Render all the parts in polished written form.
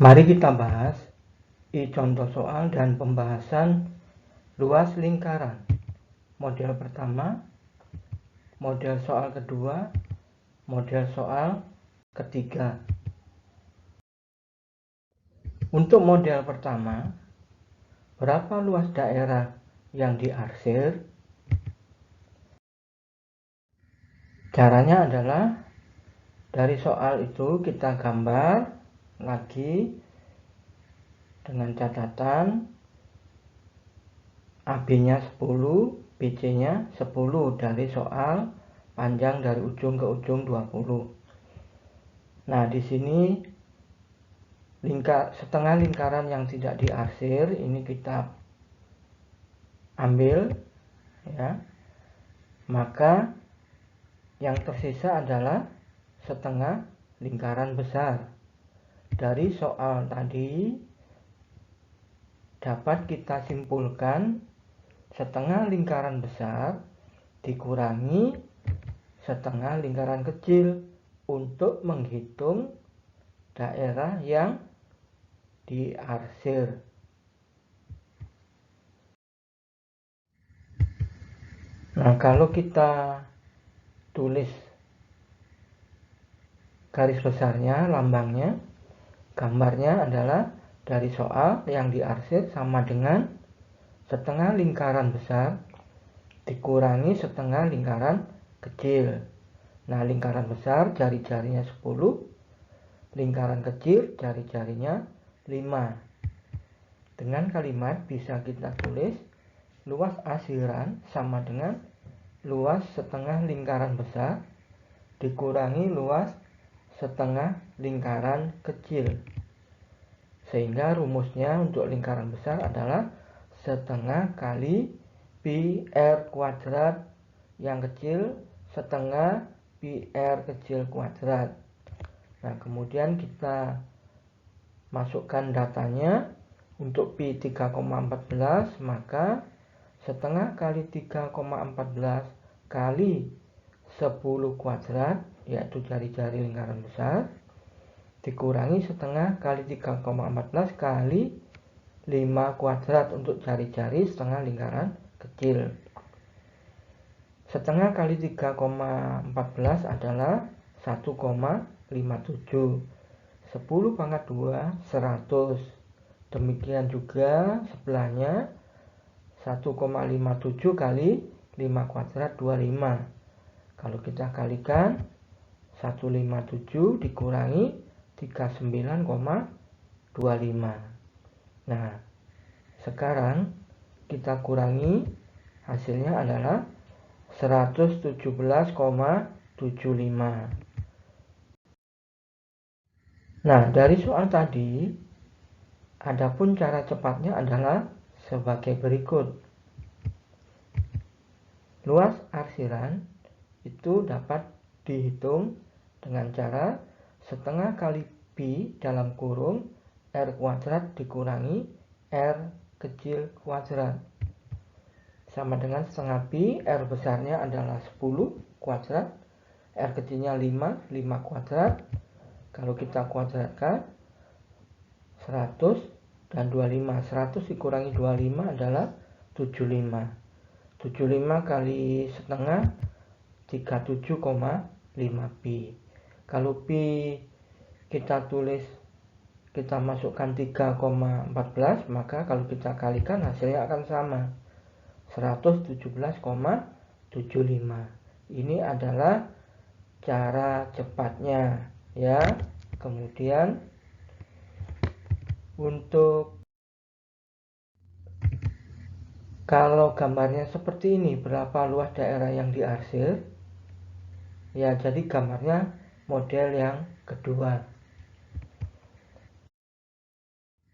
Mari kita bahas contoh soal dan pembahasan luas lingkaran. Model pertama, model soal kedua, model soal ketiga. Untuk model pertama, berapa luas daerah yang diarsir? Caranya adalah dari soal itu kita gambar lagi dengan catatan AB-nya 10, BC-nya 10 dari soal panjang dari ujung ke ujung 20. Nah, di sini setengah lingkaran yang tidak diarsir ini kita ambil ya. Maka yang tersisa adalah setengah lingkaran besar. Dari soal tadi dapat kita simpulkan setengah lingkaran besar dikurangi setengah lingkaran kecil untuk menghitung daerah yang diarsir. Nah, kalau kita tulis garis besarnya, lambangnya, gambarnya adalah dari soal yang diarsir sama dengan setengah lingkaran besar dikurangi setengah lingkaran kecil. Nah, lingkaran besar jari-jarinya 10, lingkaran kecil jari-jarinya 5. Dengan kalimat bisa kita tulis luas arsiran sama dengan luas setengah lingkaran besar dikurangi luas setengah lingkaran kecil. Sehingga rumusnya untuk lingkaran besar adalah setengah kali pi r kuadrat yang kecil setengah pi r kecil kuadrat. Nah, kemudian kita masukkan datanya. Untuk pi 3,14 maka setengah kali 3,14 kali 10 kuadrat, yaitu jari-jari lingkaran besar, dikurangi setengah kali 3,14 kali 5 kuadrat untuk jari-jari setengah lingkaran kecil. Setengah kali 3,14 adalah 1,57. 10 pangkat 2, 100. Demikian juga sebelahnya 1,57 kali 5 kuadrat 25. Kalau kita kalikan 157 dikurangi 39,25. Nah, sekarang kita kurangi, hasilnya adalah 117,75. Nah, dari soal tadi, adapun cara cepatnya adalah sebagai berikut. Luas arsiran itu dapat dihitung dengan cara setengah kali pi dalam kurung r kuadrat dikurangi r kecil kuadrat. Sama dengan setengah pi, r besarnya adalah 10 kuadrat, r kecilnya 5 kuadrat. Kalau kita kuadratkan 100 dan 25, 100 dikurangi 25 adalah 75. 75 kali setengah 37,5 pi. Kalau pi kita masukkan 3,14, maka kalau kita kalikan hasilnya akan sama, 117,75. Ini adalah cara cepatnya ya. Kemudian untuk kalau gambarnya seperti ini, berapa luas daerah yang diarsir? Ya, jadi gambarnya model yang kedua.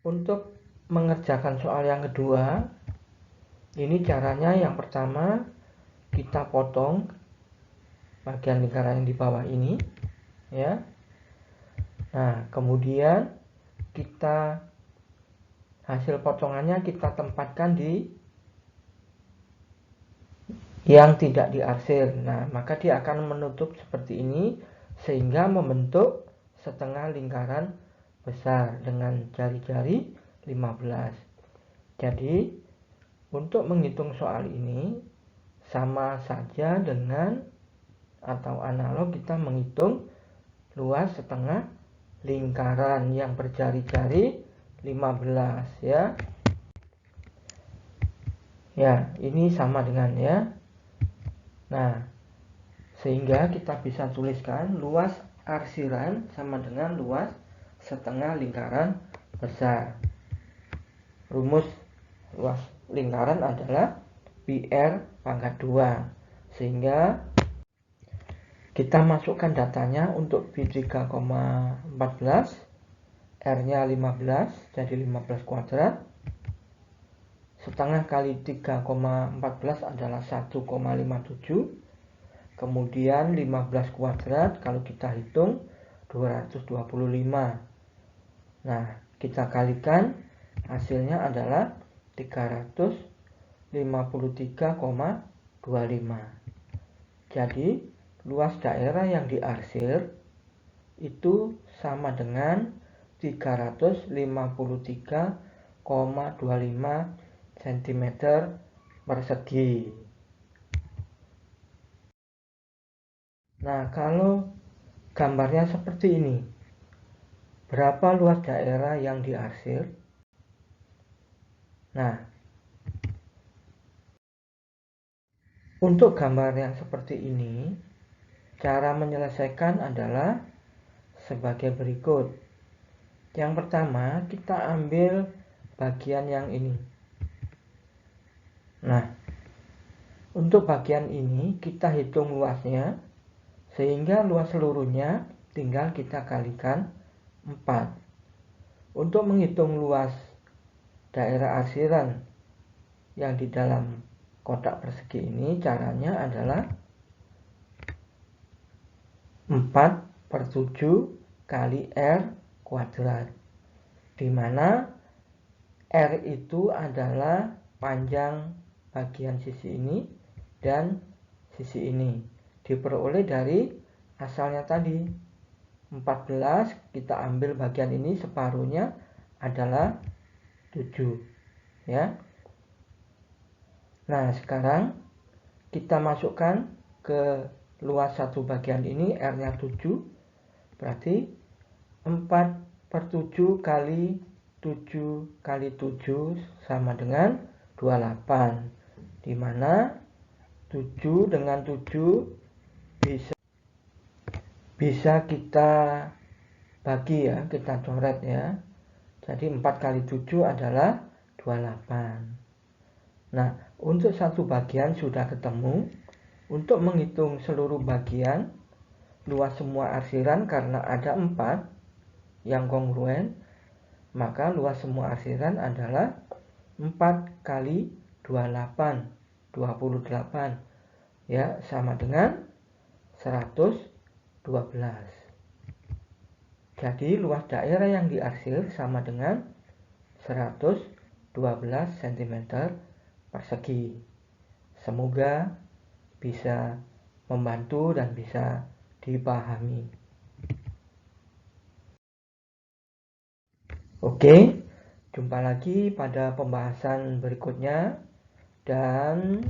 Untuk mengerjakan soal yang kedua, ini caranya yang pertama kita potong bagian lingkaran yang di bawah ini ya. Nah, kemudian hasil potongannya kita tempatkan di yang tidak diarsir. Nah, maka dia akan menutup seperti ini sehingga membentuk setengah lingkaran besar dengan jari-jari 15. Jadi untuk menghitung soal ini sama saja dengan atau analog kita menghitung luas setengah lingkaran yang berjari-jari 15 ya. Ya, ini sama dengan ya. Nah, sehingga kita bisa tuliskan luas arsiran sama dengan luas setengah lingkaran besar. Rumus luas lingkaran adalah PR pangkat 2. Sehingga kita masukkan datanya untuk B3,14, R-nya 15, jadi 15 kuadrat. Setengah kali 3,14 adalah 1,57. Kemudian 15 kuadrat kalau kita hitung 225. Nah, kita kalikan hasilnya adalah 353,25. Jadi luas daerah yang diarsir itu sama dengan 353,25 cm persegi. Nah, kalau gambarnya seperti ini, berapa luas daerah yang diarsir? Nah, untuk gambar yang seperti ini, cara menyelesaikan adalah sebagai berikut. Yang pertama, kita ambil bagian yang ini. Nah, untuk bagian ini kita hitung luasnya, sehingga luas seluruhnya tinggal kita kalikan 4. Untuk menghitung luas daerah arsiran yang di dalam kotak persegi ini, caranya adalah 4/7 kali R kuadrat, di mana R itu adalah panjang bagian sisi ini dan sisi ini, diperoleh dari asalnya tadi 14, kita ambil bagian ini separuhnya adalah 7 ya. Nah, sekarang kita masukkan ke luas satu bagian ini, R-nya 7, berarti 4/7 kali 7 kali 7 sama dengan 28, di mana 7 dengan 7 bisa kita bagi ya, kita coret ya. Jadi 4 kali 7 adalah 28. Nah, untuk satu bagian sudah ketemu. Untuk menghitung seluruh bagian luas semua arsiran, karena ada 4 yang kongruen, maka luas semua arsiran adalah 4 kali 28, 28 ya, sama dengan 112. Jadi luas daerah yang diarsir sama dengan 112 cm persegi. Semoga bisa membantu dan bisa dipahami. Oke, jumpa lagi pada pembahasan berikutnya dan